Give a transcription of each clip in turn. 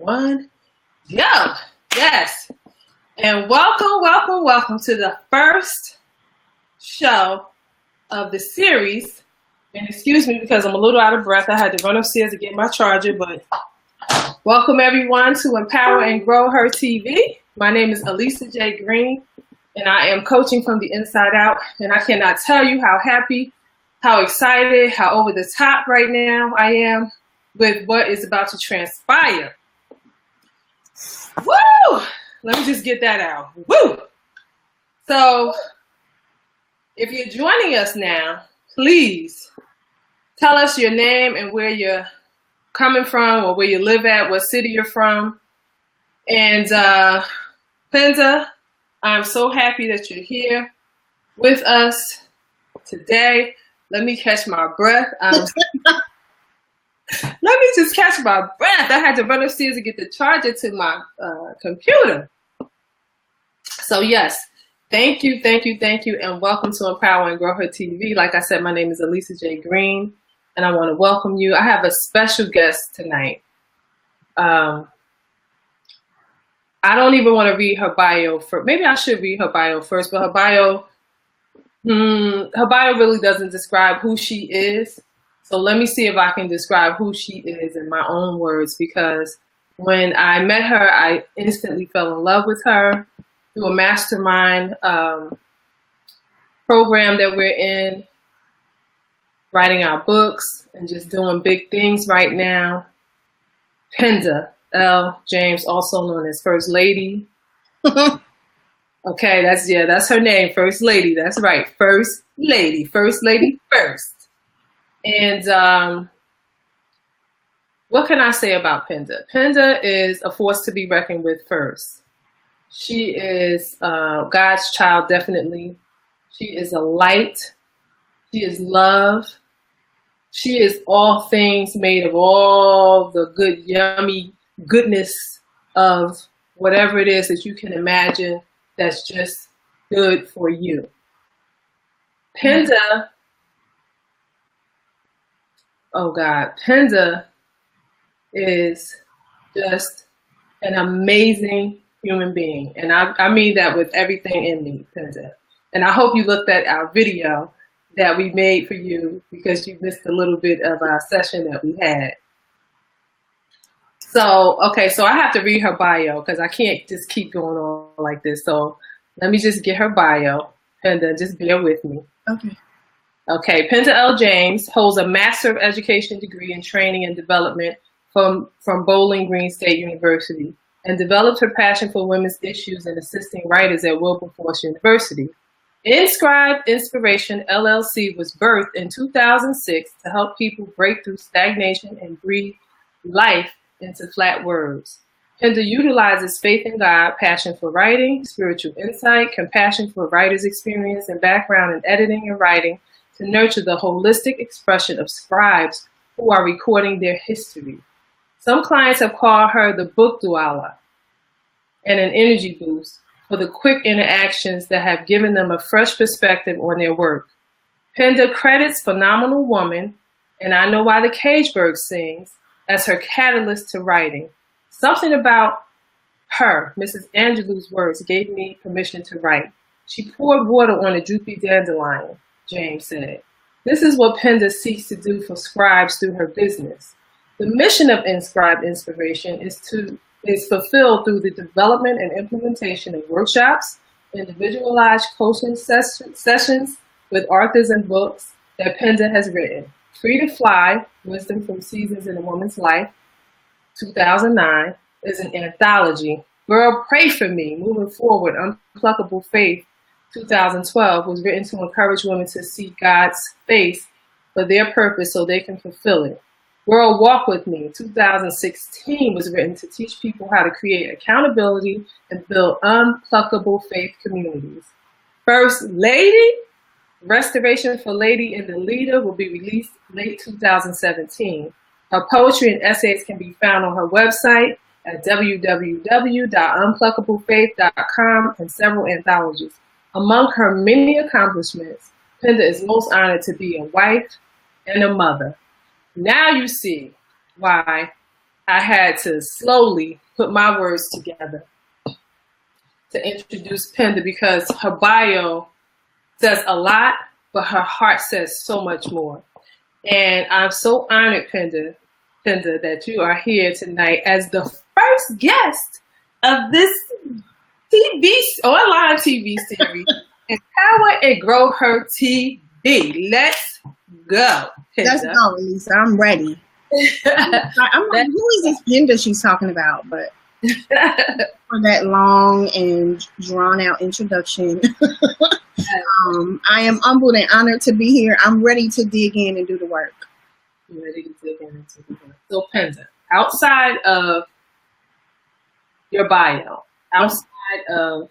1. Yo, yes. And welcome to the first show of the series. And excuse me because I'm a little out of breath. I had to run upstairs to get my charger, but welcome everyone to Empower and Grow Her TV. My name is Alisa J Green, and I am coaching from the inside out. And I cannot tell you how happy, how excited, how over the top right now I am with what is about to transpire. Woo! Let me just get that out. Woo! So, if you're joining us now, please tell us your name and where you're coming from or where you live at, what city you're from. And Penda, I'm so happy that you're here with us today. Let me catch my breath. Let me just catch my breath. I had to run upstairs to get the charger to my computer. So yes, thank you, and welcome to Empower and Grow Her TV. Like I said, my name is Alisa J Green, and I want to welcome you. I have a special guest tonight. I don't even want to read her bio first. Maybe I should read her bio first, but her bio really doesn't describe who she is. So let me see if I can describe who she is in my own words, because when I met her, I instantly fell in love with her through a mastermind program that we're in, writing our books and just doing big things right now. Penda L.James, also known as First Lady. Okay, that's her name, First Lady. That's right, First Lady first. And what can I say about Penda? Penda is a force to be reckoned with first. She is God's child, definitely. She is a light. She is love. She is all things made of all the good, yummy goodness of whatever it is that you can imagine that's just good for you. Penda, oh God, Penda is just an amazing human being. And I mean that with everything in me, Penda. And I hope you looked at our video that we made for you because you missed a little bit of our session that we had. So, okay, so I have to read her bio because I can't just keep going on like this. So let me just get her bio. Penda, just bear with me. Okay, Penda L.James holds a Master of Education degree in Training and Development from Bowling Green State University and developed her passion for women's issues and assisting writers at Wilberforce University. Inscribed Inspiration LLC was birthed in 2006 to help people break through stagnation and breathe life into flat words. Penda utilizes faith in God, passion for writing, spiritual insight, compassion for writer's experience and background in editing and writing to nurture the holistic expression of scribes who are recording their history. Some clients have called her the book douala and an energy boost for the quick interactions that have given them a fresh perspective on their work. Penda credits Phenomenal Woman, and I Know Why the Cageberg Sings, as her catalyst to writing. Something about her, Mrs. Angelou's words, gave me permission to write. She poured water on a droopy dandelion, James said. This is what Penda seeks to do for scribes through her business. The mission of Inscribed Inspiration is fulfilled through the development and implementation of workshops, individualized coaching sessions with authors and books that Penda has written. Free to Fly, Wisdom from Seasons in a Woman's Life, 2009, is an anthology. Girl, Pray for Me, Moving Forward, Unpluckable Faith, 2012, was written to encourage women to see God's face for their purpose so they can fulfill it. Girl, Walk With Me, 2016, was written to teach people how to create accountability and build unpluckable faith communities. First Lady, Restoration for Lady and the Leader, will be released late 2017. Her poetry and essays can be found on her website at www.unpluckablefaith.com and several anthologies. Among her many accomplishments, Penda is most honored to be a wife and a mother. Now you see why I had to slowly put my words together to introduce Penda because her bio says a lot, but her heart says so much more. And I'm so honored, Penda, that you are here tonight as the first guest of this online TV series, Empower and Grow Her TV. Let's go, Penda. Let's go, Alisa. I'm ready. I'm like, who is this Penda she's talking about? But for that long and drawn out introduction, I am humbled and honored to be here. I'm ready to dig in and do the work. So, Penda, outside of your bio, outside of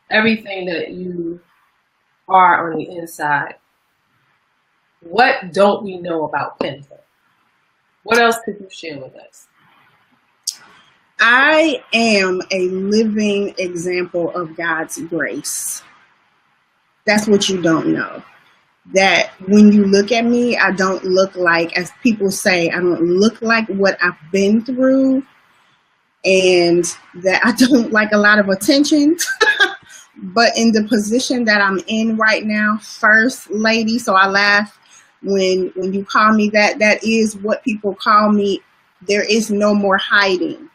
everything that you are on the inside, what don't we know about Penda? What else could you share with us? I am a living example of God's grace. That's what you don't know. That when you look at me, I don't look like, as people say, I don't look like what I've been through, and that I don't like a lot of attention. But in the position that I'm in right now, first lady, so I laugh when you call me that. That is what people call me. There is no more hiding.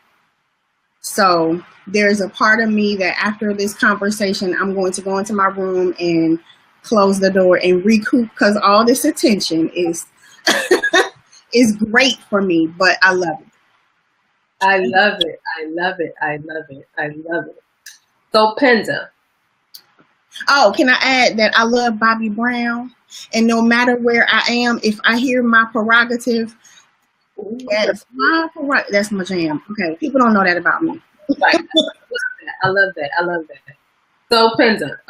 So there's a part of me that after this conversation, I'm going to go into my room and close the door and recoup, because all this attention is is great for me, but I love it. I love it. I love it. I love it. I love it. So, Penda. Oh, can I add that I love Bobby Brown? And no matter where I am, if I hear my prerogative, that's my jam. Okay, people don't know that about me. Right. I love that. I love that. So, Penda,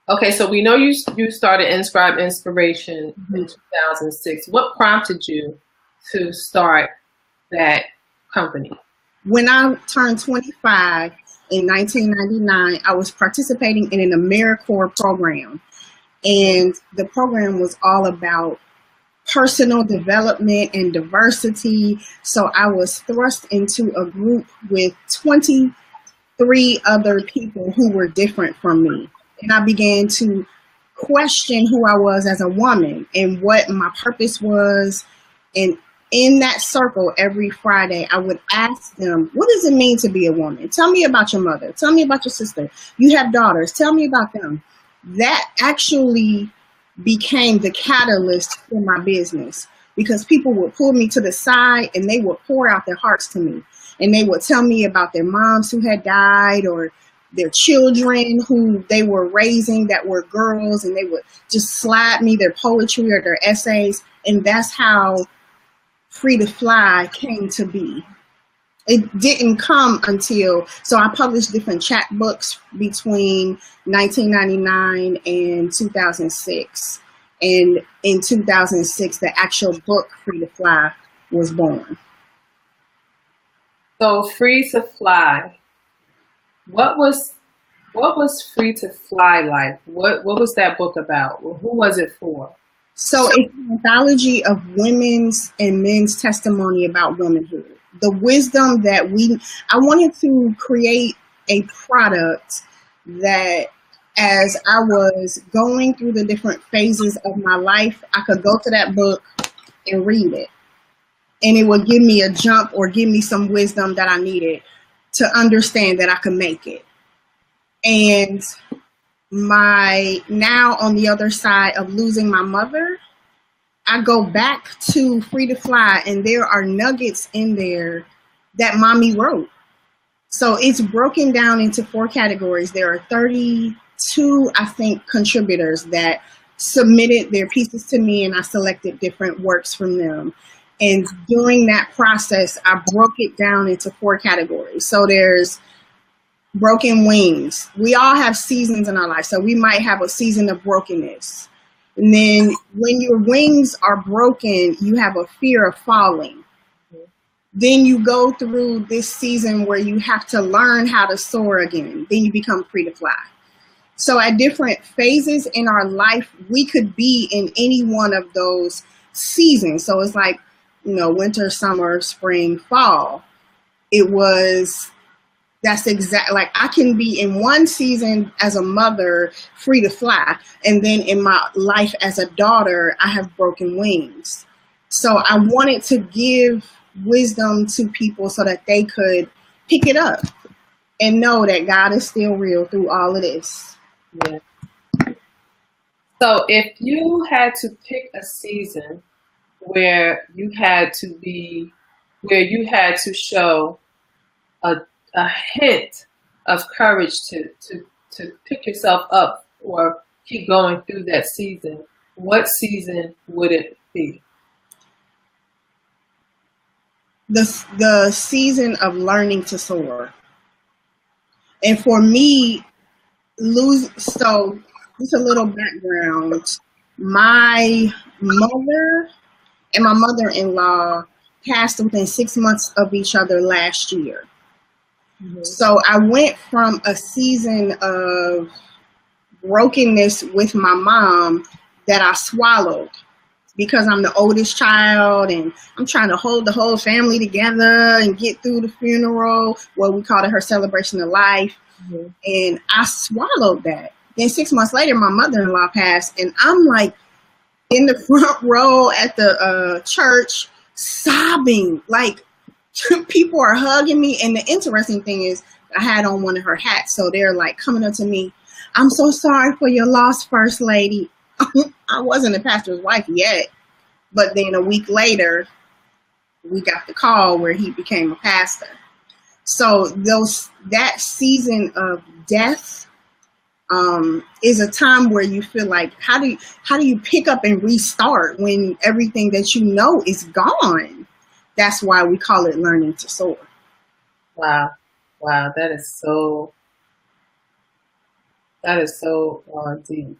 okay, so we know you started Inscribe Inspiration in 2006. What prompted you to start that company? When I turned 25 in 1999, I was participating in an AmeriCorps program. And the program was all about personal development and diversity. So I was thrust into a group with 23 other people who were different from me. And I began to question who I was as a woman and what my purpose was. And in that circle, every Friday, I would ask them, what does it mean to be a woman? Tell me about your mother. Tell me about your sister. You have daughters. Tell me about them. That actually became the catalyst for my business, because people would pull me to the side and they would pour out their hearts to me. And they would tell me about their moms who had died, or their children who they were raising that were girls, and they would just slide me their poetry or their essays. And that's how Free to Fly came to be. It didn't come until, so I published different chapbooks between 1999 and 2006. And in 2006, the actual book, Free to Fly, was born. So Free to Fly, what was Free to Fly like? What was that book about? Who was it for? So it's an anthology of women's and men's testimony about womanhood. The wisdom that I wanted to create a product that, as I was going through the different phases of my life, I could go to that book and read it. And it would give me a jump or give me some wisdom that I needed to understand that I could make it. And now on the other side of losing my mother, I go back to Free to Fly, and there are nuggets in there that mommy wrote. So it's broken down into 4 categories. There are 32, I think, contributors that submitted their pieces to me, and I selected different works from them. And during that process, I broke it down into 4 categories. So there's broken wings. We all have seasons in our life. So we might have a season of brokenness. And then when your wings are broken, you have a fear of falling. Then you go through this season where you have to learn how to soar again. Then you become free to fly. So at different phases in our life, we could be in any one of those seasons. So it's like, winter, summer, spring, fall. That's exact. Like I can be in one season as a mother, free to fly. And then in my life as a daughter, I have broken wings. So I wanted to give wisdom to people so that they could pick it up and know that God is still real through all of this. Yeah. So if you had to pick a season where you had to show a hint of courage to pick yourself up or keep going through that season, what season would it be? The season of learning to soar. And for me, so just a little background. My mother and my mother-in-law passed within 6 months of each other last year. Mm-hmm. So I went from a season of brokenness with my mom that I swallowed because I'm the oldest child and I'm trying to hold the whole family together and get through the funeral, what we called it her celebration of life. Mm-hmm. And I swallowed that. Then 6 months later, my mother-in-law passed, and I'm like in the front row at the church sobbing, like people are hugging me. And the interesting thing is I had on one of her hats. So they're like coming up to me. I'm so sorry for your loss, First Lady. I wasn't a pastor's wife yet. But then a week later, we got the call where he became a pastor. So that season of death is a time where you feel like, how do you pick up and restart when everything that you know is gone? That's why we call it learning to soar. Wow, that is so deep.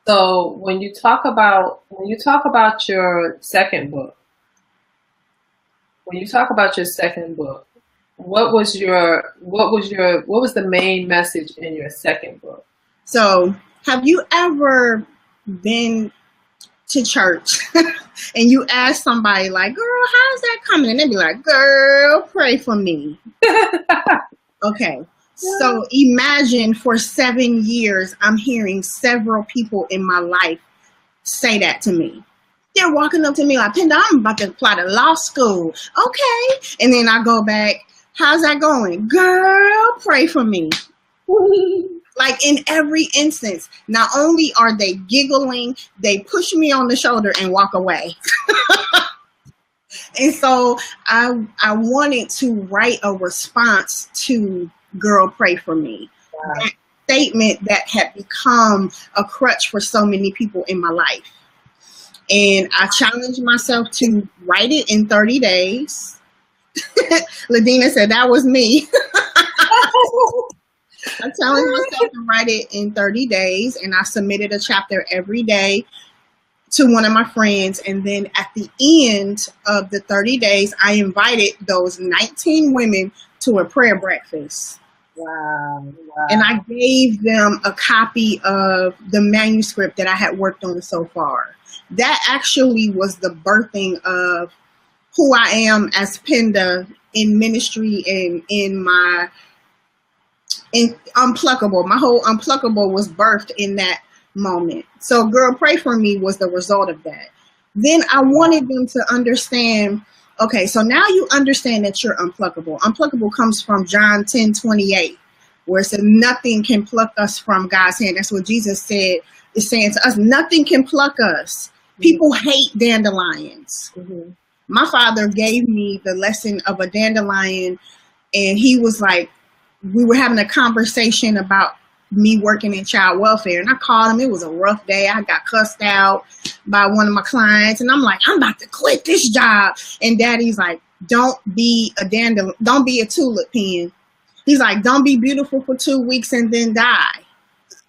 So when you talk about your second book, what was the main message in your second book? So have you ever been to church and you ask somebody like, girl, how's that coming? And they'd be like, girl, pray for me. Okay. So imagine for 7 years, I'm hearing several people in my life say that to me. They're walking up to me like, Penda, I'm about to apply to law school. Okay. And then I go back, how's that going? Girl, pray for me. Like in every instance, not only are they giggling, they push me on the shoulder and walk away. And so I wanted to write a response to Girl, Pray for Me. Wow. That statement that had become a crutch for so many people in my life. And I challenged myself to write it in 30 days. Ladina said that was me. I challenged myself to write it in 30 days, and I submitted a chapter every day to one of my friends. And then at the end of the 30 days, I invited those 19 women to a prayer breakfast. Wow. And I gave them a copy of the manuscript that I had worked on so far. That actually was the birthing of who I am as Penda in ministry and in Unpluckable. My whole Unpluckable was birthed in that moment. So Girl, Pray for Me was the result of that. Then I wanted them to understand, okay, so now you understand that you're unpluckable. Unpluckable comes from John 10:28, where it says nothing can pluck us from God's hand. That's what Jesus said, is saying to us, nothing can pluck us. People hate dandelions. Mm-hmm. My father gave me the lesson of a dandelion, and he was like, we were having a conversation about me working in child welfare, and I called him. It was a rough day. I got cussed out by one of my clients, and I'm like, I'm about to quit this job. And Daddy's like, don't be a dandelion, don't be a tulip pen. He's like, don't be beautiful for 2 weeks and then die.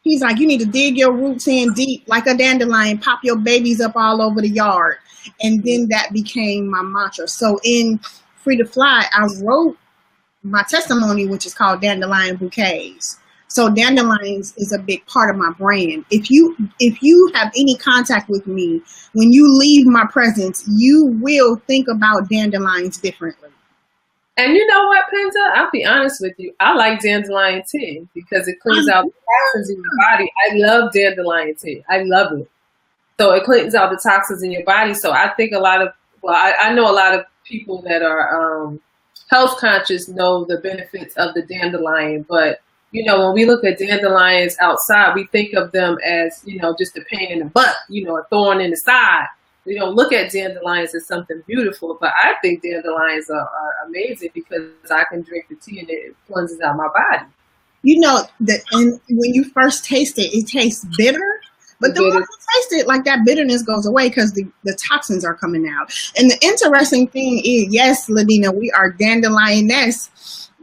He's like, you need to dig your roots in deep like a dandelion, pop your babies up all over the yard. And then that became my mantra. So in Free to Fly, I wrote my testimony, which is called Dandelion Bouquets. So dandelions is a big part of my brand. If you have any contact with me, when you leave my presence, you will think about dandelions differently. And you know what, Penda? I'll be honest with you. I like dandelion tea because it cleans out the toxins in your body. I love dandelion tea. I love it. So it cleans out the toxins in your body. So I think I know a lot of people that are health conscious know the benefits of the dandelion. But, when we look at dandelions outside, we think of them as, just a pain in the butt, a thorn in the side. We don't look at dandelions as something beautiful, but I think dandelions are amazing because I can drink the tea and it cleanses out my body. And when you first taste it, it tastes bitter. But the more you taste it, like that bitterness goes away because the toxins are coming out. And the interesting thing is, yes, Ladina, we are dandelioness.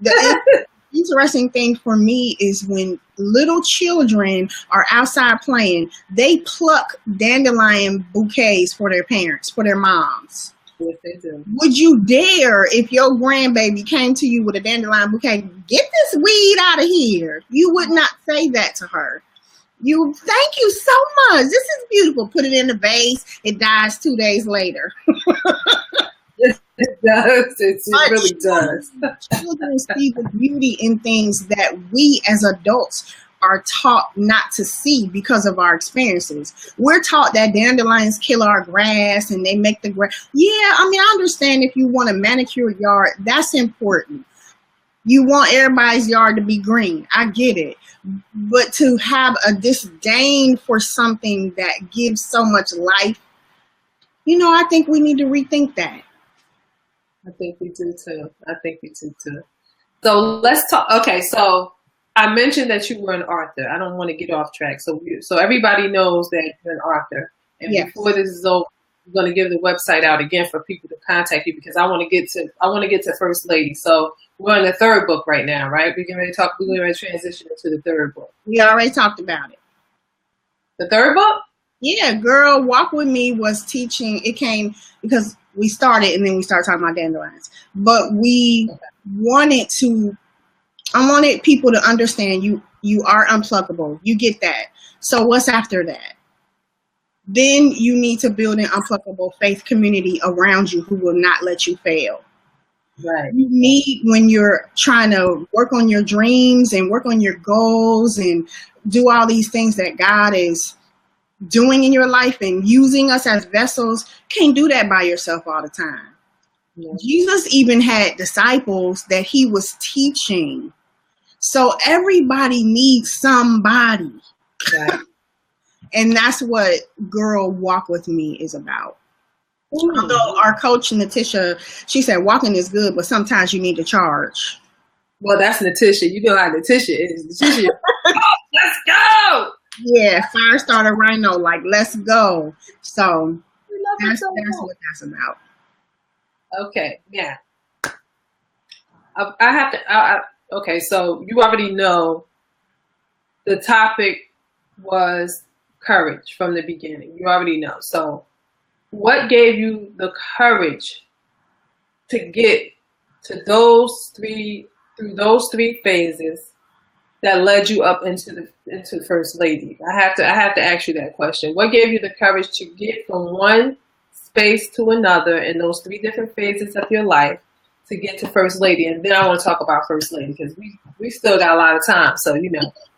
The interesting thing for me is when little children are outside playing, they pluck dandelion bouquets for their parents, for their moms. Yes, they do. Would you dare, if your grandbaby came to you with a dandelion bouquet, get this weed out of here? You would not say that to her. Thank you so much. This is beautiful. Put it in the vase. It dies 2 days later. It does. It really does. Children see the beauty in things that we as adults are taught not to see because of our experiences. We're taught that dandelions kill our grass and they make the grass. Yeah, I understand if you want a manicured yard, that's important. You want everybody's yard to be green. I get it. But to have a disdain for something that gives so much life, I think we need to rethink that. I think we do too. So let's talk. Okay, so I mentioned that you were an author. I don't want to get off track. So everybody knows that you're an author. And yes. Before this is over, I'm going to give the website out again for people to contact you because I want to get to First Lady. So we're in the third book right now, right? We're going to transition into the third book. We already talked about it. The third book? Yeah, Girl Walk With Me was teaching. It came because we started and then we started talking about dandelions. But I wanted people to understand you are unpluckable. You get that. So what's after that? Then you need to build an unpluckable faith community around you who will not let you fail. Right. You need, when you're trying to work on your dreams and work on your goals and do all these things that God is doing in your life and using us as vessels, can't do that by yourself all the time. Yeah. Jesus even had disciples that he was teaching. So everybody needs somebody. Right. And that's what Girl Walk With Me is about. Although our coach, Natisha, she said walking is good, but sometimes you need to charge. Well, that's Natisha. You know how Natisha is. Natisha, let's go! Yeah, fire starter rhino, like, let's go. So that's what that's about. Okay, yeah. Okay, so you already know the topic was courage from the beginning. You already know. So what gave you the courage to get to those three phases that led you up into First Lady? I have to ask you that question. What gave you the courage to get from one space to another in those three different phases of your life to get to First Lady? And then I want to talk about First Lady because we still got a lot of time. So,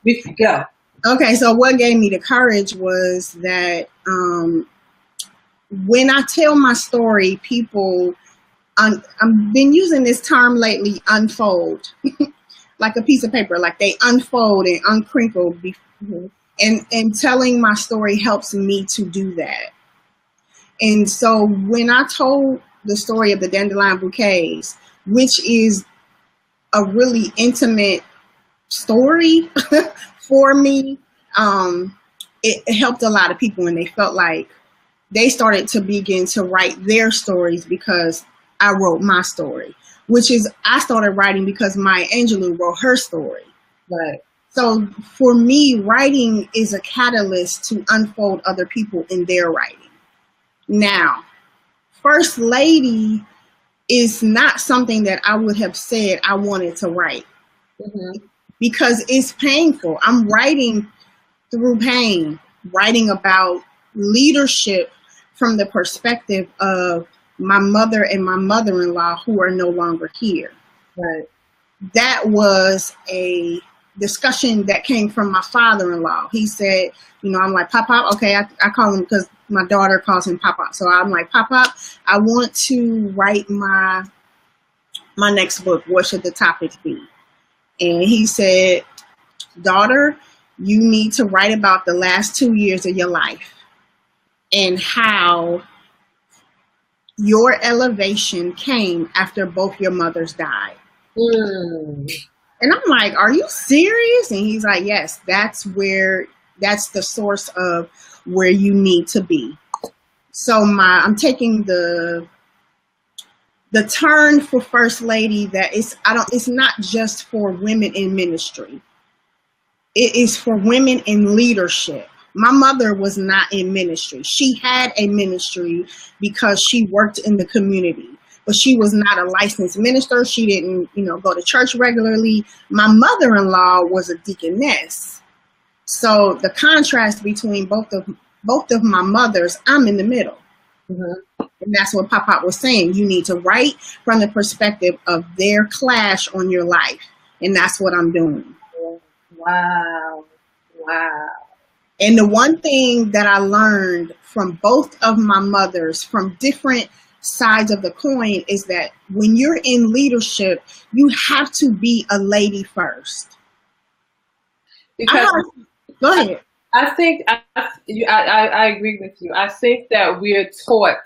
we can go. Okay, so what gave me the courage was that when I tell my story, people, I've been using this term lately, unfold, like a piece of paper, like they unfold and uncrinkle. And telling my story helps me to do that. And so when I told the story of the dandelion bouquets, which is a really intimate story for me, it helped a lot of people, and they felt like they started to begin to write their stories because I wrote my story, which is I started writing because Maya Angelou wrote her story. Right. So for me, writing is a catalyst to unfold other people in their writing. Now, First Lady is not something that I would have said I wanted to write. Mm-hmm. because it's painful. I'm writing through pain, writing about leadership from the perspective of my mother and my mother-in-law who are no longer here. Right. That was a discussion that came from my father-in-law. He said, you know, I'm like, Pop, okay, I call him because my daughter calls him Pop. So I'm like, Pop, I want to write my next book. What should the topics be? And he said, daughter, you need to write about the last 2 years of your life and how your elevation came after both your mothers died. And I'm like, are you serious? And he's like, yes, that's the source of where you need to be. So I'm taking the turn for First Lady that it's not just for women in ministry. It is for women in leadership. My mother was not in ministry. She had a ministry because she worked in the community, but she was not a licensed minister. She didn't, go to church regularly. My mother-in-law was a deaconess. So the contrast between both of my mothers, I'm in the middle. Mm-hmm. And that's what Pop was saying. You need to write from the perspective of their clash on your life. And that's what I'm doing. Wow. And the one thing that I learned from both of my mothers, from different sides of the coin, is that when you're in leadership, you have to be a lady first. Because go ahead. I think I agree with you. I think that we're taught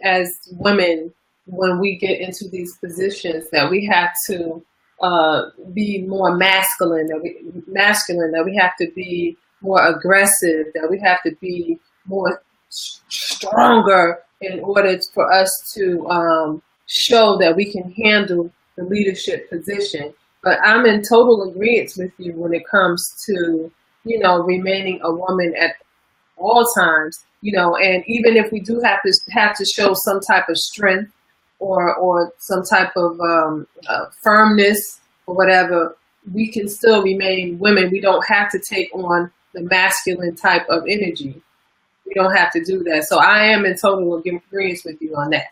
as women, when we get into these positions, that we have to be more masculine, that we have to be more aggressive, that we have to be more stronger in order for us to show that we can handle the leadership position. But I'm in total agreement with you when it comes to, remaining a woman at all times, and even if we do have to show some type of strength or some type of firmness or whatever, we can still remain women. We don't have to take on the masculine type of energy. We don't have to do that. So I am in total agreement with you on that.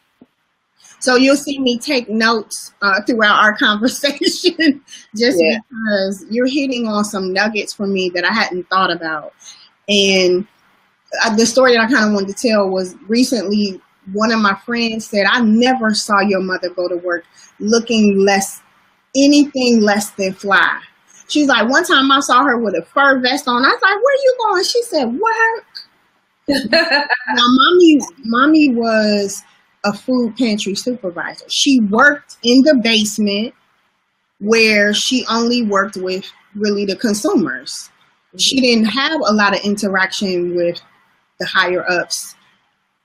So you'll see me take notes throughout our conversation because you're hitting on some nuggets for me that I hadn't thought about. And the story that I kind of wanted to tell was recently one of my friends said, I never saw your mother go to work looking anything less than fly. She's like, one time I saw her with a fur vest on. I was like, where are you going? She said, work. Now, mommy was a food pantry supervisor. She worked in the basement where she only worked with really the consumers. She didn't have a lot of interaction with the higher ups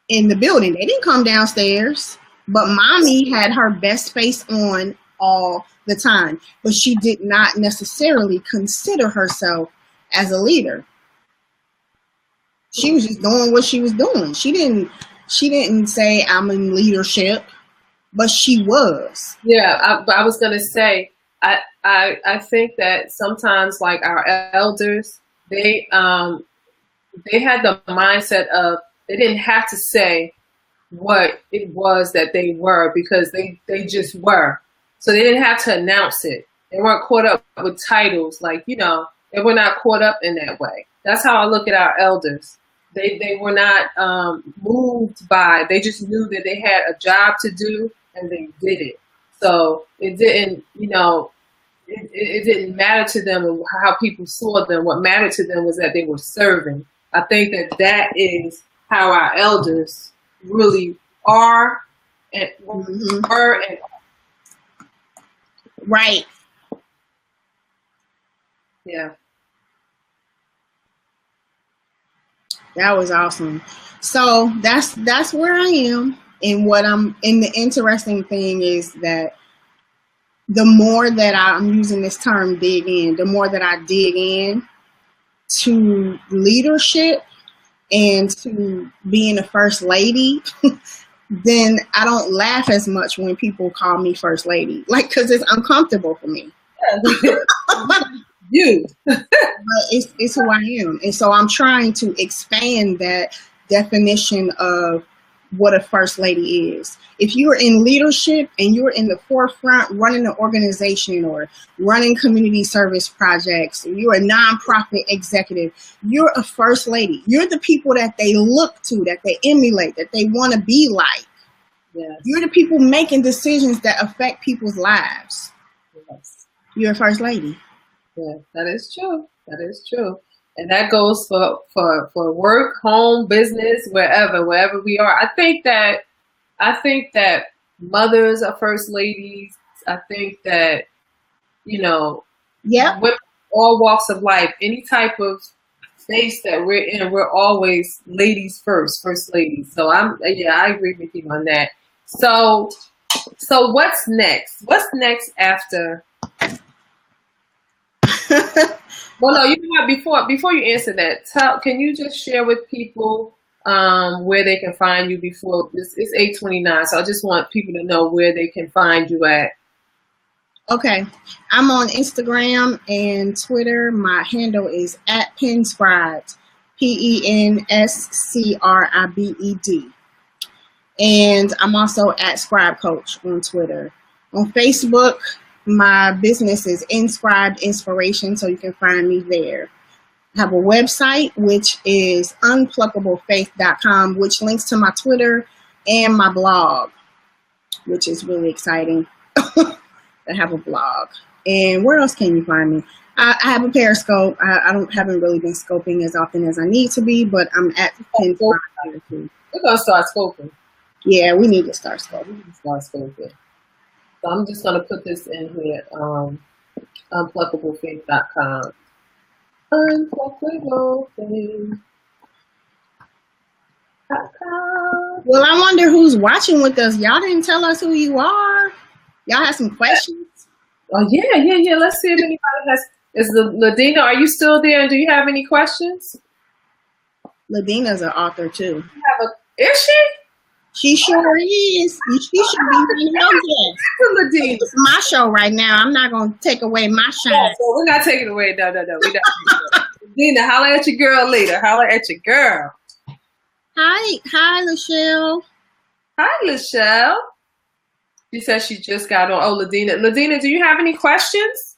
in the building. They didn't come downstairs, but mommy had her best face on all the time, but she did not necessarily consider herself as a leader. She was just doing what she was doing. She didn't say I'm in leadership, but she was. Yeah, I was gonna say, I think that sometimes, like, our elders, they had the mindset of they didn't have to say what it was that they were, because they just were. So they didn't have to announce it. They weren't caught up with titles, they were not caught up in that way. That's how I look at our elders. They were not moved by, they just knew that they had a job to do and they did it. So it didn't, it didn't matter to them how people saw them. What mattered to them was that they were serving. I think that is how our elders really are and were and right. Yeah. That was awesome. So that's where I am. And the interesting thing is that the more that I'm using this term dig in, the more that I dig in to leadership and to being a first lady, then I don't laugh as much when people call me first lady, because it's uncomfortable for me. You. But it's who I am. And so I'm trying to expand that definition of what a first lady is. If you're in leadership and you're in the forefront running an organization or running community service projects, you're a nonprofit executive, you're a first lady. You're the people that they look to, that they emulate, that they want to be like. Yes. You're the people making decisions that affect people's lives. Yes. You're a first lady. Yeah, that is true. That is true. And that goes for work, home, business, wherever we are. I think that mothers are first ladies. I think that, Yeah. with all walks of life, any type of space that we're in, we're always ladies first ladies. So I agree with you on that. So what's next? What's next after? Well, no, before you answer that, can you just share with people where they can find you before this? It's 8:29, so I just want people to know where they can find you at. Okay, I'm on Instagram and Twitter. My handle is @Penscribed, PENSCRIBED, and I'm also @Scribe Coach on Twitter. On Facebook, my business is Inscribed Inspiration, so you can find me there. I have a website, which is unpluckablefaith.com, which links to my Twitter and my blog, which is really exciting. I have a blog. And where else can you find me? I have a Periscope. I haven't really been scoping as often as I need to be, but I'm at We're gonna start scoping. Yeah, we need to start scoping. So I'm just gonna put this in here. Unpluckablefaith.com. Unpluckablefaith.com. Well, I wonder who's watching with us. Y'all didn't tell us who you are. Y'all have some questions? Oh yeah. Let's see if anybody has. Is Ladina? Are you still there? And do you have any questions? Ladina's an author too. Is she? She sure is. She should be one of your guests. Ladina. It's my show right now. I'm not gonna take away my shine. Oh, so we're not taking away. No. We don't. Ladina, holler at your girl later. Holler at your girl. Hi, Lachelle. Hi, Lachelle. She says she just got on. Oh, Ladina. Ladina, do you have any questions?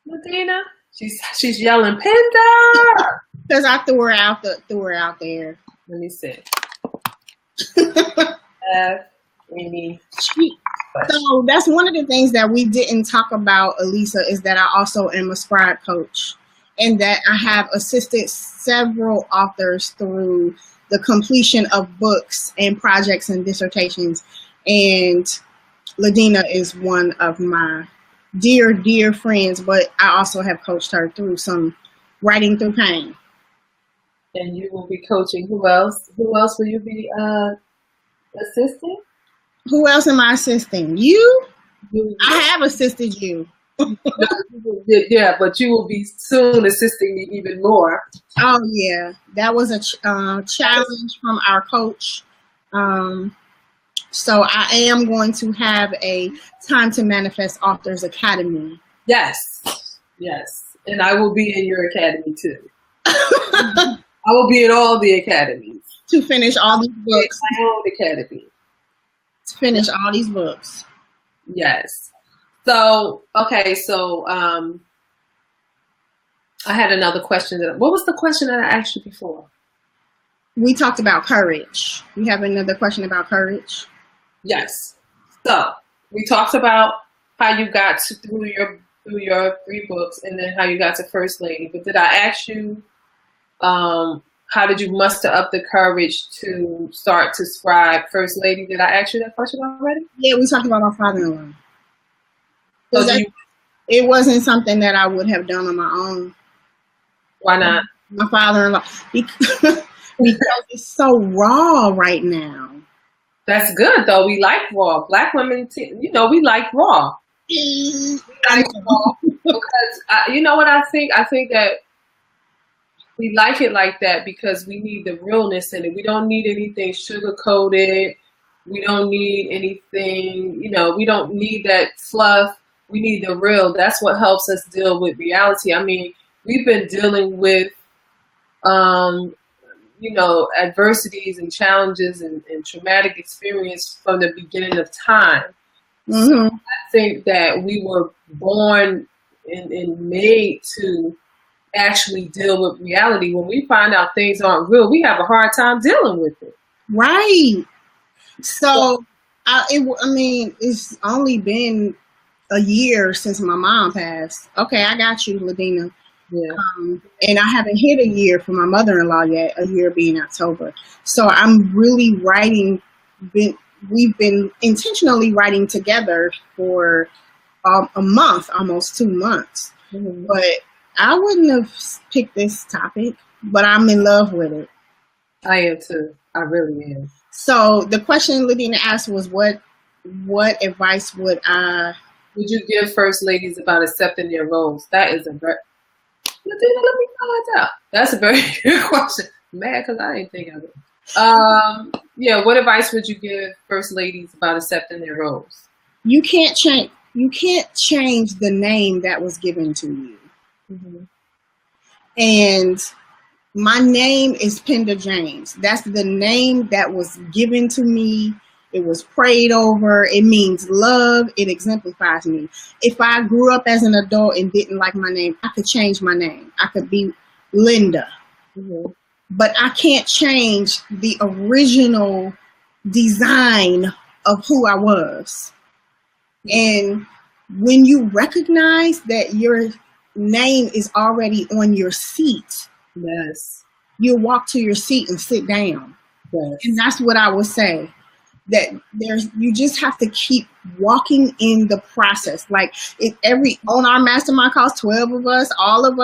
Ladina? She's yelling, Penda! Because I threw her out there. Let me see. So that's one of the things that we didn't talk about, Alisa, is that I also am a scribe coach, and that I have assisted several authors through the completion of books and projects and dissertations. And Ladina is one of my dear, dear friends, but I also have coached her through some writing through pain. And you will be coaching who else? Who else will you be assisting? Who else am I assisting? You? I have assisted you. Yeah, but you will be soon assisting me even more. Oh, yeah. That was a challenge from our coach. So I am going to have a Time to Manifest Authors Academy. Yes. And I will be in your academy too. I will be in all the academies. To finish all these books. My own academy. To finish all these books. Yes. So, okay, I had another question. What was the question that I asked you before? We talked about courage. You have another question about courage? Yes. So, we talked about how you got through your 3 books and then how you got to First Lady. But did I ask you, how did you muster up the courage to start to scribe First Lady? Did I ask you that question already? Yeah, we talked about my father-in-law. So it wasn't something that I would have done on my own. Why not? My father-in-law, because it's so raw right now. That's good, though. We like raw. Black women, we like raw. We like raw because, you know what I think? I think that we like it like that because we need the realness in it. We don't need anything sugar-coated. We don't need anything, we don't need that fluff. We need the real. That's what helps us deal with reality. I mean, we've been dealing with, adversities and challenges and traumatic experience from the beginning of time. So I think that we were born and made to actually deal with reality. When we find out things aren't real, we have a hard time dealing with it. Right. So, it's only been a year since my mom passed. Okay, I got you, Ladina. Yeah. And I haven't hit a year for my mother-in-law yet, a year being October. So I'm really we've been intentionally writing together for a month, almost 2 months. But I wouldn't have picked this topic, but I'm in love with it. I am too. I really am. So the question Ladina asked was, what advice would you give first ladies about accepting their roles? That is a very, let me find out. That's a very good question. I'm mad because I didn't think of it. What advice would you give first ladies about accepting their roles? You can't change the name that was given to you. And my name is Penda James. That's the name that was given to me. It was prayed over. It means love. It exemplifies me. If I grew up as an adult and didn't like my name, I could change my name. I could be Linda. But I can't change the original design of who I was. And when you recognize that your name is already on your seat, yes, you walk to your seat and sit down. Yes. And that's what I would say. That you just have to keep walking in the process. Like on our mastermind calls, 12 of us, all of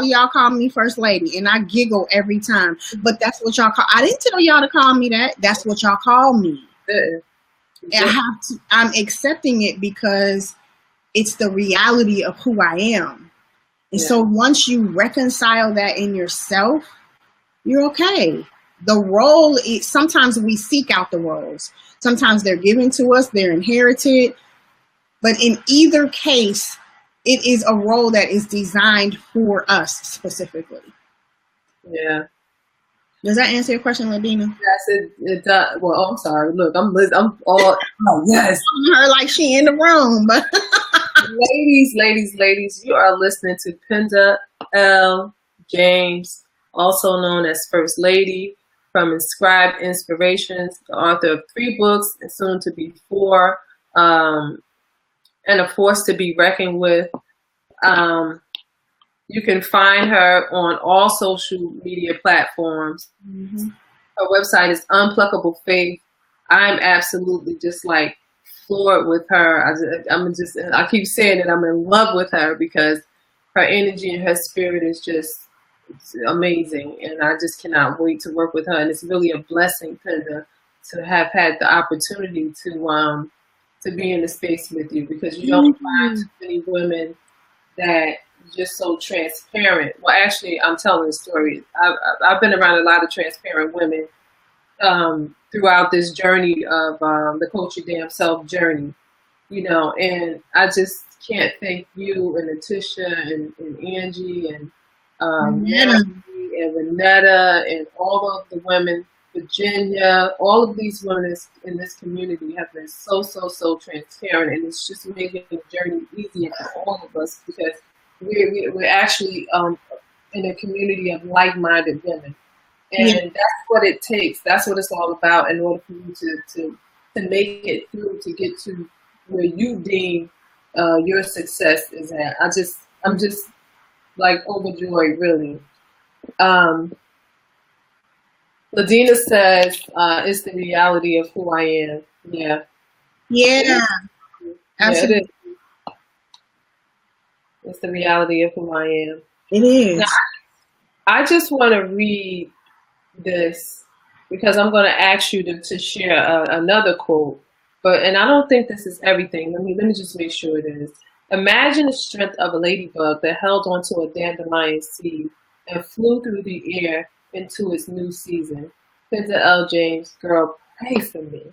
y'all call me first lady, and I giggle every time. But that's what y'all call. I didn't tell y'all to call me that. That's what y'all call me. And I'm accepting it because it's the reality of who I am. And so once you reconcile that in yourself, you're okay. The role is, sometimes we seek out the roles. Sometimes they're given to us, they're inherited. But in either case, it is a role that is designed for us specifically. Yeah. Does that answer your question, Ladina? Yes, it does. Well, I'm sorry. Look, I'm all, oh, yes. Her like she in the room. But ladies, you are listening to Penda L.James, also known as First Lady, from Inscribed Inspirations, the author of 3 books and soon to be 4, and a force to be reckoned with. You can find her on all social media platforms. Her website is Unpluckable Faith. I'm absolutely just like floored with her. I keep saying that I'm in love with her because her energy and her spirit is just amazing, and I just cannot wait to work with her. And it's really a blessing, Penda, to have had the opportunity to be in the space with you, because you don't find too many women that just so transparent. Well, actually, I'm telling a story. I've been around a lot of transparent women throughout this journey of the Coach Your Damn Self journey, and I just can't thank you and Letitia and Angie and Nancy and Renetta and all of the women, Virginia, all of these women in this community have been so transparent, and it's just making the journey easier for all of us because we're actually in a community of like-minded women, and that's what it takes. That's what it's all about in order for you to make it through, to get to where you deem your success is at. I'm just like overjoyed, really. Ladina says, it's the reality of who I am. Yeah. Yeah. Absolutely. Yeah, it is. It's the reality of who I am. It is. Now, I just want to read this because I'm going to ask you to share another quote. And I don't think this is everything. Let me just make sure it is. Imagine the strength of a ladybug that held onto a dandelion seed and flew through the air into its new season. Penda L.James, girl, pray for me.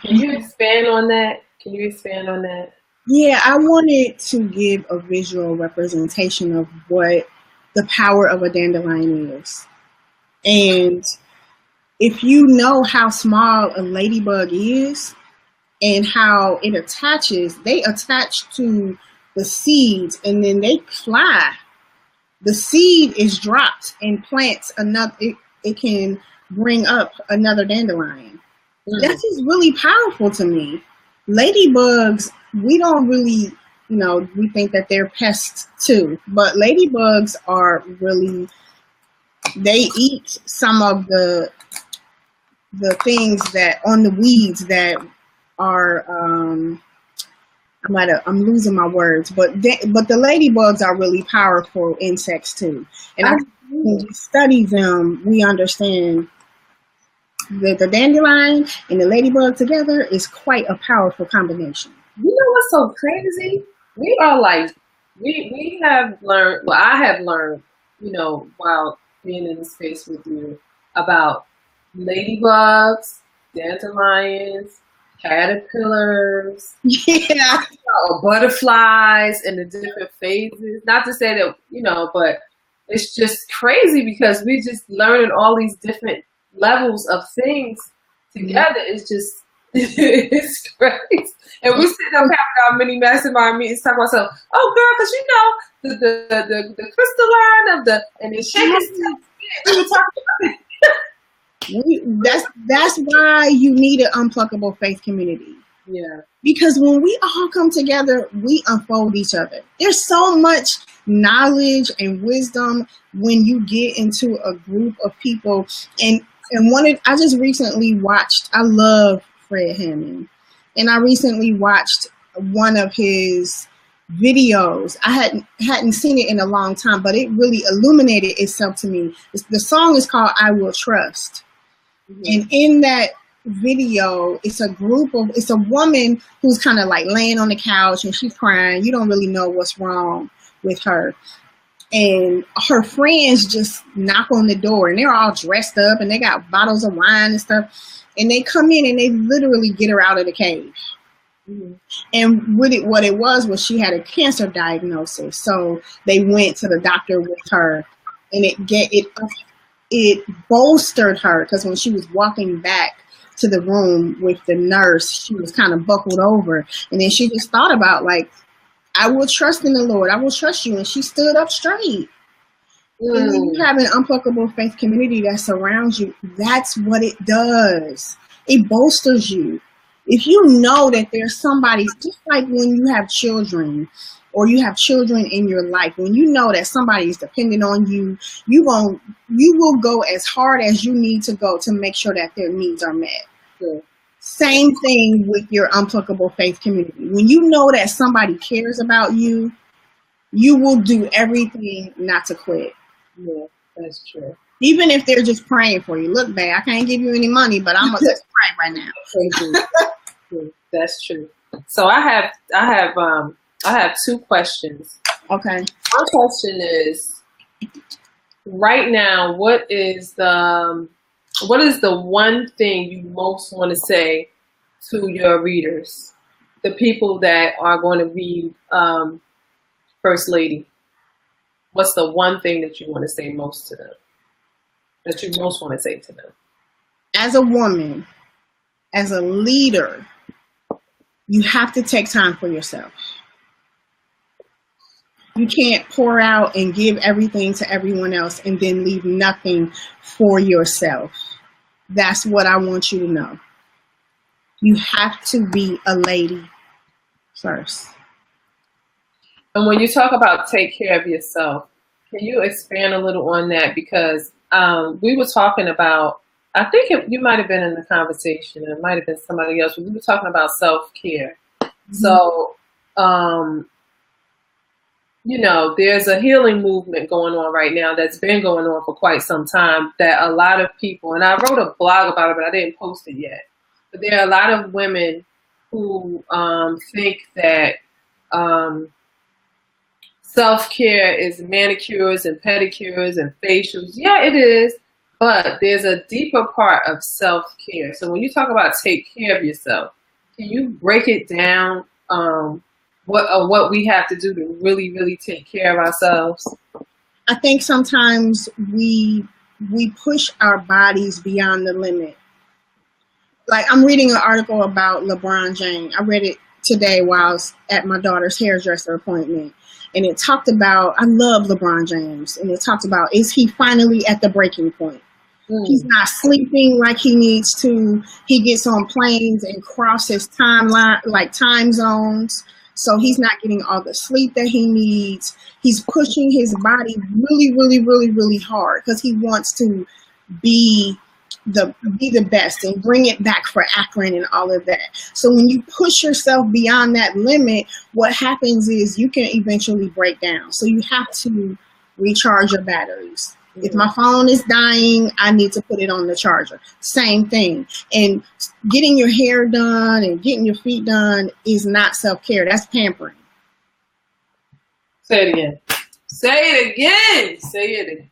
Can you expand on that? Can you expand on that? Yeah, I wanted to give a visual representation of what the power of a dandelion is. And if you know how small a ladybug is and how it attaches, they attach to the seeds and then they fly. The seed is dropped and plants another, it can bring up another dandelion. That's just really powerful to me. Ladybugs, we don't really, we think that they're pests too, but ladybugs are really, they eat some of the things that on the weeds that are, I'm losing my words, but the ladybugs are really powerful insects too. And I think when we study them, we understand that the dandelion and the ladybug together is quite a powerful combination. You know what's so crazy? We are like, we have learned, well, I have learned, while being in the space with you about ladybugs, dandelions, caterpillars, butterflies, and the different phases. Not to say that, but it's just crazy because we just learning all these different levels of things together. It's just, it's crazy. And we sit up having our mini mastermind meetings talking about ourselves, oh girl, because the crystalline of the, and the shaking. We were talking about it. That's why you need an Unpluckable Faith community. Yeah. Because when we all come together, we unfold each other. There's so much knowledge and wisdom when you get into a group of people. And I just recently watched, I love Fred Hammond. And I recently watched one of his videos. I hadn't seen it in a long time, but it really illuminated itself to me. The song is called I Will Trust. Mm-hmm. And in that video, it's a woman who's kind of like laying on the couch and she's crying. You don't really know what's wrong with her. And her friends just knock on the door and they're all dressed up and they got bottles of wine and stuff. And they come in and they literally get her out of the cave. Mm-hmm. And what it was she had a cancer diagnosis. So they went to the doctor with her and it bolstered her, because when she was walking back to the room with the nurse, she was kind of buckled over. And then she just thought about, like, I will trust in the Lord. I will trust you. And she stood up straight. And when you have an Unpluckable Faith community that surrounds you, that's what it does. It bolsters you. If you know that there's somebody, just like when you have children or you have children in your life, when you know that somebody is dependent on you, you will go as hard as you need to go to make sure that their needs are met. Yeah. Same thing with your Unpluckable Faith community. When you know that somebody cares about you, you will do everything not to quit. Yeah, that's true. Even if they're just praying for you. Look, babe, I can't give you any money, but I'm gonna just pray right now. That's true. So I have two questions. Okay. One question is, right now, what is the one thing you most want to say to your readers, the people that are going to read First Lady? What's the one thing that you want to say most to them? That you most want to say to them? As a woman, as a leader, you have to take time for yourself. You can't pour out and give everything to everyone else and then leave nothing for yourself. That's what I want you to know. You have to be a lady first. And when you talk about take care of yourself, can you expand a little on that? Because we were talking about, I think you might have been in the conversation, it might have been somebody else, but we were talking about self-care. Mm-hmm. So, there's a healing movement going on right now that's been going on for quite some time, that a lot of people, and I wrote a blog about it, but I didn't post it yet. But there are a lot of women who think that self-care is manicures and pedicures and facials. Yeah, it is. But there's a deeper part of self-care. So when you talk about take care of yourself, can you break it down? What we have to do to really, really take care of ourselves? I think sometimes we push our bodies beyond the limit. Like, I'm reading an article about LeBron James. I read it today while I was at my daughter's hairdresser appointment. And it talked about, I love LeBron James. And it talked about, is he finally at the breaking point? He's not sleeping like he needs to. He gets on planes and crosses time zones. So he's not getting all the sleep that he needs. He's pushing his body really, really, really, really hard because he wants to be the best and bring it back for Akron and all of that. So when you push yourself beyond that limit, what happens is you can eventually break down. So you have to recharge your batteries. If my phone is dying, I need to put it on the charger. Same thing. And getting your hair done and getting your feet done is not self-care. That's pampering. Say it again. Say it again. Say it again.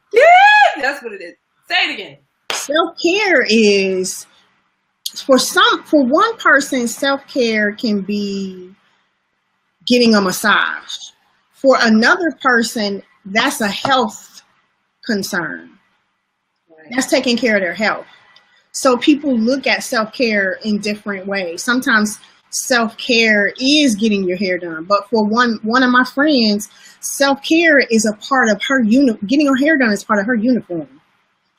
That's what it is. Say it again. Self-care is, for one person, self-care can be getting a massage. For another person, that's a health concern. Right. That's taking care of their health. So people look at self-care in different ways. Sometimes self-care is getting your hair done. But for one of my friends, self-care is a part of her getting her hair done is part of her uniform.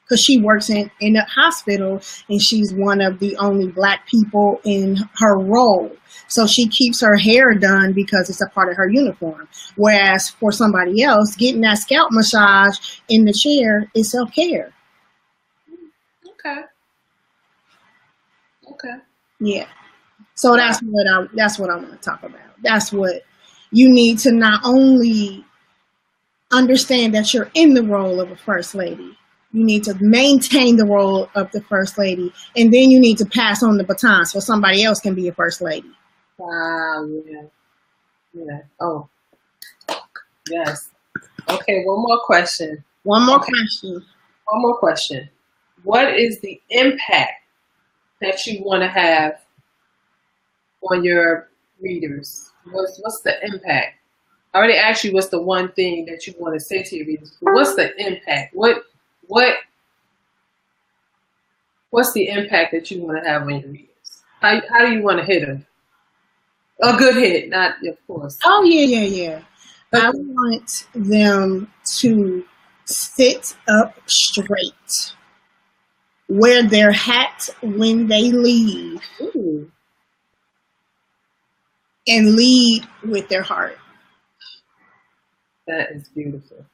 Because she works in a hospital and she's one of the only Black people in her role. So she keeps her hair done because it's a part of her uniform. Whereas for somebody else, getting that scalp massage in the chair is self-care. Okay. Yeah. So that's what I want to talk about. That's what you need to not only understand that you're in the role of a first lady. You need to maintain the role of the first lady, and then you need to pass on the baton so somebody else can be a first lady. Wow, yeah. Oh, yes. Okay, one more question. One more question. What is the impact that you want to have on your readers? What's the impact? I already asked you what's the one thing that you want to say to your readers. What's the impact? What's the impact that you want to have on your readers? How do you want to hit them? A good hit, not of course. Oh yeah. I want them to sit up straight, wear their hat when they leave, and lead with their heart. That is beautiful.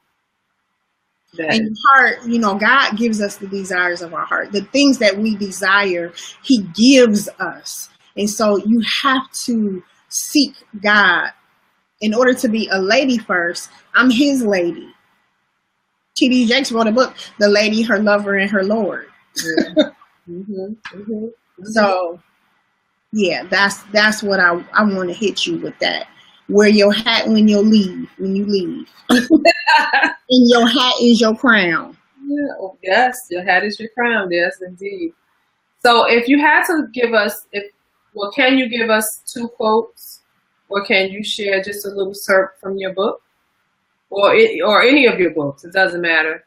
And your heart, God gives us the desires of our heart. The things that we desire, He gives us. And so you have to seek God. In order to be a lady first, I'm His lady. T.D. Jakes wrote a book, The Lady, Her Lover, and Her Lord. So, yeah, that's what I want to hit you with that. Wear your hat when you leave. And your hat is your crown. Yeah, yes, your hat is your crown. Yes, indeed. So if you had to give us, can you give us 2 quotes, or can you share just a little excerpt from your book, or any of your books? It doesn't matter,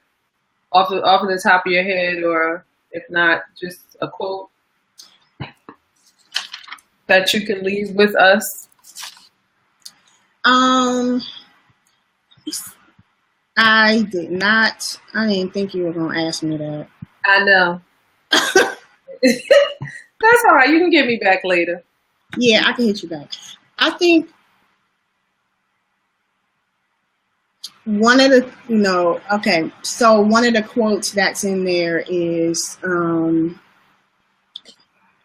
off the top of your head, or if not, just a quote that you can leave with us. I didn't think you were going to ask me that. I know. That's all right. You can get me back later. Yeah, I can hit you back. I think one of the, so one of the quotes that's in there is,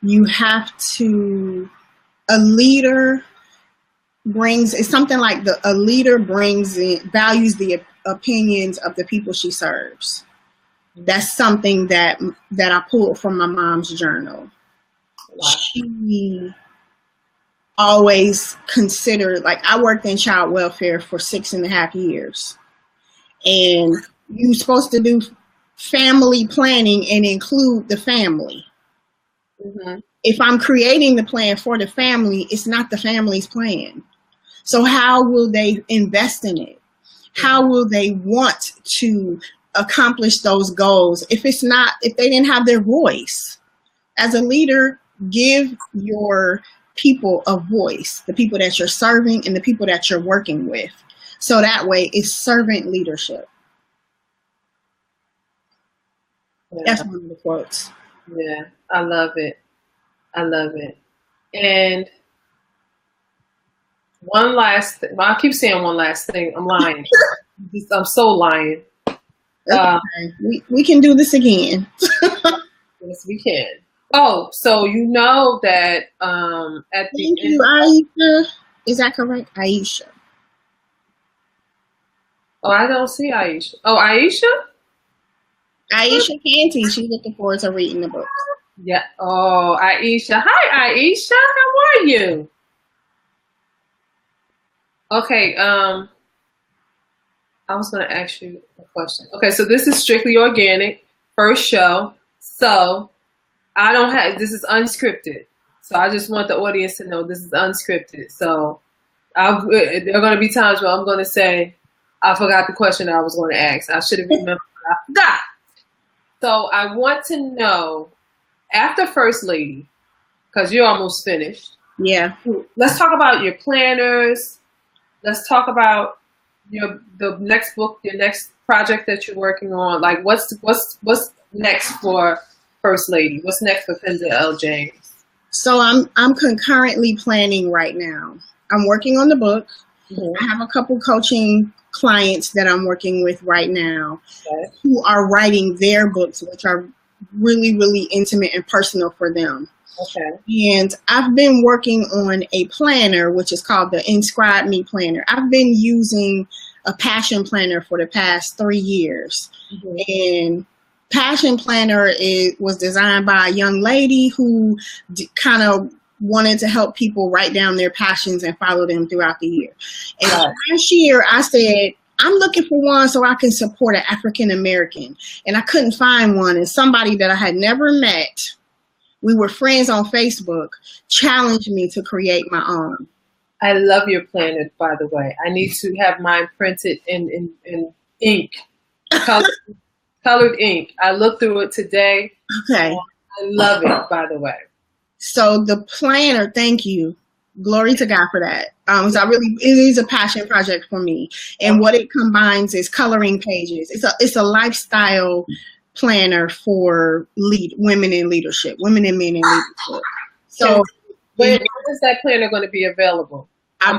you have to, a leader it's something like a leader values the opinions of the people she serves. That's something that I pulled from my mom's journal. Wow. She always considered, I worked in child welfare for 6.5 years, and you're supposed to do family planning and include the family. Mm-hmm. If I'm creating the plan for the family, it's not the family's plan. So how will they invest in it? How will they want to accomplish those goals if they didn't have their voice? As a leader, give your people a voice, the people that you're serving and the people that you're working with. So that way it's servant leadership. Yeah. That's one of the quotes. Yeah, I love it. I love it. And one last thing. Well, I keep saying one last thing. I'm lying. I'm so lying. Okay. We can do this again. Yes, we can. Oh, so you know that at the Thank you, Aisha. Is that correct? Aisha. Oh, I don't see Aisha. Oh, Aisha? Aisha Canty. She's looking forward to reading the book. Yeah. Oh, Aisha. Hi, Aisha. How are you? Okay. I was going to ask you a question. Okay, so this is strictly organic, first show. So this is unscripted. So I just want the audience to know this is unscripted. So there are going to be times where I'm going to say, I forgot the question I was going to ask. I should have remembered, but I forgot. So I want to know, after First Lady, because you're almost finished. Yeah. Let's talk about your planners. Let's talk about the next book, your next project that you're working on. Like, what's next for First Lady? What's next for Penda L.James? So I'm concurrently planning right now. I'm working on the book. Mm-hmm. I have a couple coaching clients that I'm working with right now who are writing their books, which are really, really intimate and personal for them. Okay. And I've been working on a planner, which is called the Inscribe Me Planner. I've been using a passion planner for the past 3 years. Mm-hmm. And passion planner was designed by a young lady who kind of wanted to help people write down their passions and follow them throughout the year. And last year I said, I'm looking for one so I can support an African American. And I couldn't find one. And somebody that I had never met, we were friends on Facebook, challenged me to create my own. I love your planner, by the way. I need to have mine printed in ink, colored ink. I looked through it today. Okay. I love it, by the way. So the planner, thank you. Glory to God for that. So it is a passion project for me. And what it combines is coloring pages. It's a lifestyle planner for women in leadership, women and men in leadership. So when is that planner going to be available? I'm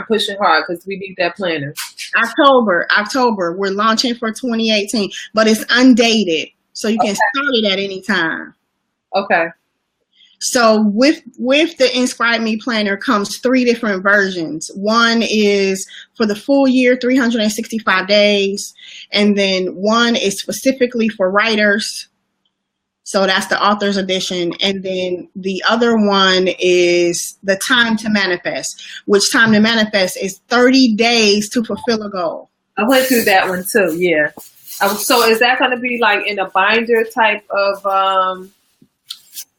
pushing hard because we need that planner. October. We're launching for 2018, but it's undated. So you can start it at any time. Okay. So with the Inscribe Me Planner comes 3 different versions. One is for the full year, 365 days. And then one is specifically for writers. So that's the author's edition. And then the other one is the Time to Manifest, which Time to Manifest is 30 days to fulfill a goal. I went through that one too, yeah. So is that going to be like in a binder type of...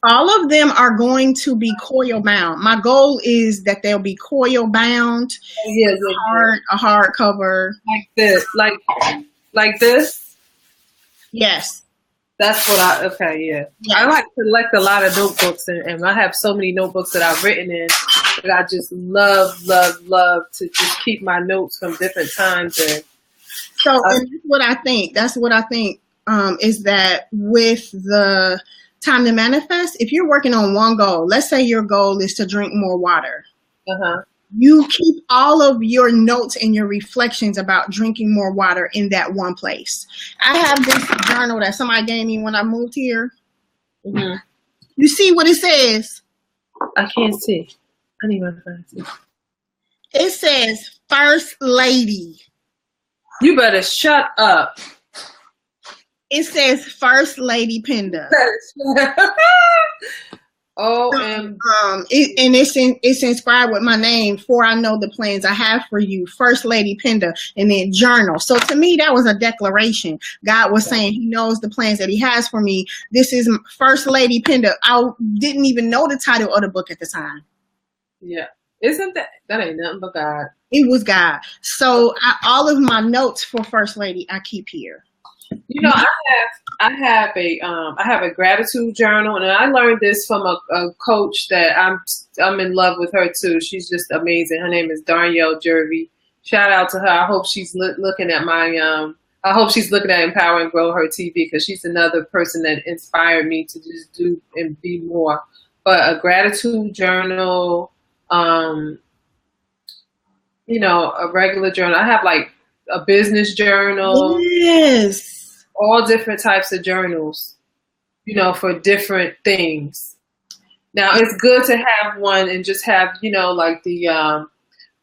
All of them are going to be coil bound. My goal is that they'll be coil bound, a hard cover. Like this, like this? Yes. That's what yeah. I like to collect a lot of notebooks and I have so many notebooks that I've written in that I just love to just keep my notes from different times. And that's what I think. That's what I think is that with the Time to Manifest, if you're working on one goal, let's say your goal is to drink more water. You keep all of your notes and your reflections about drinking more water in that one place. I have this journal that somebody gave me when I moved here. Mm-hmm. You see what it says? I can't see. I need my glasses. It says First Lady. You better shut up. It says First Lady Penda. and it's inscribed with my name. For I know the plans I have for you, First Lady Penda, and then journal. So to me, that was a declaration. God was saying He knows the plans that He has for me. This is First Lady Penda. I didn't even know the title of the book at the time. Yeah, isn't that ain't nothing but God? It was God. So all of my notes for First Lady I keep here. You know, I have a gratitude journal, and I learned this from a coach that I'm in love with her too. She's just amazing. Her name is Darnell Jervy. Shout out to her. I hope she's looking at I hope she's looking at Empower and Grow Her TV, because she's another person that inspired me to just do and be more. But a gratitude journal, you know, a regular journal. I have like a business journal. Yes. All different types of journals, you know, for different things. Now, it's good to have one and just have, you know, like the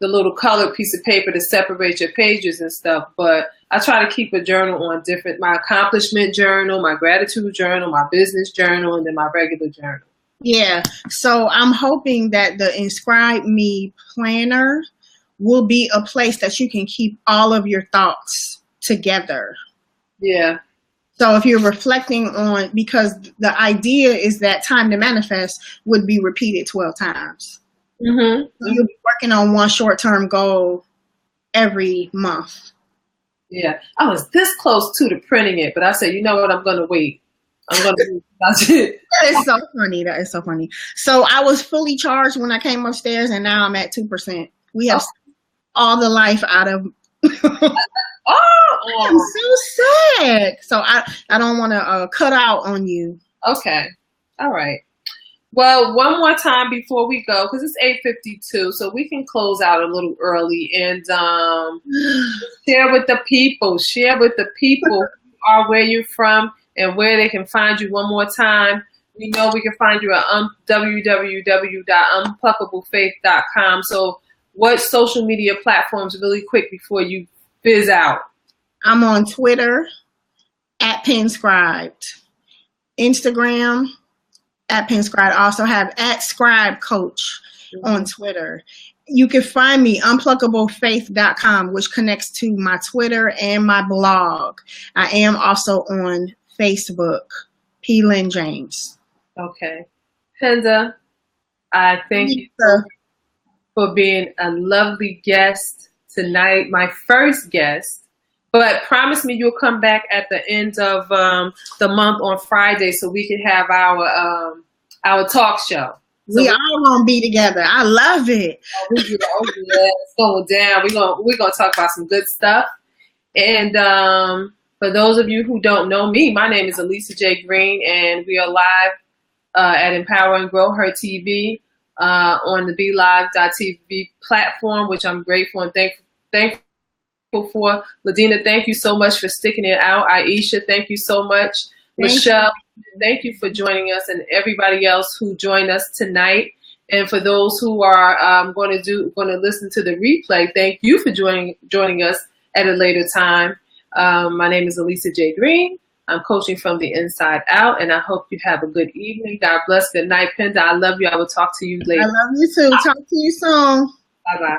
little colored piece of paper to separate your pages and stuff. But I try to keep a journal on my accomplishment journal, my gratitude journal, my business journal, and then my regular journal. Yeah. So I'm hoping that the Inscribe Me planner will be a place that you can keep all of your thoughts together. Yeah. So if you're reflecting on, because the idea is that time to manifest would be repeated 12 times. Mm-hmm. So you'll be working on one short-term goal every month. Yeah. I was this close to printing it, but I said, you know what? I'm going to wait. That's it. That is so funny. That is so funny. So I was fully charged when I came upstairs, and now I'm at 2%. We have all the life out of I'm so sad. So I don't want to cut out on you. Okay. All right. Well, one more time before we go, because it's 8:52, so we can close out a little early and share with the people who are where you're from and where they can find you one more time. We know we can find you at www.unpluckablefaith.com. So what social media platforms, really quick before you fizz out? I'm on Twitter at Penscribed, Instagram at Penscribed. I also have at Scribe Coach on Twitter. You can find me unpluckablefaith.com, which connects to my Twitter and my blog. I am also on Facebook, P. Lynn James. Okay. Penda, I thank you for being a lovely guest tonight, my first guest. But promise me you'll come back at the end of the month on Friday so we can have our talk show. So we all gonna be together. I love it. It's going down. We're gonna talk about some good stuff. And for those of you who don't know me, my name is Alisa J. Green, and we are live at Empower and Grow Her TV on the BeLive.tv platform, which I'm grateful and thankful for. Ladina, thank you so much for sticking it out. Aisha, thank you so much. Michelle, thank you for joining us, and everybody else who joined us tonight. And for those who are going to listen to the replay, thank you for joining us at a later time. My name is Alisa J. Green. I'm coaching from the inside out, and I hope you have a good evening. God bless. Good night, Penda. I love you. I will talk to you later. I love you too. Talk to you soon. Bye-bye.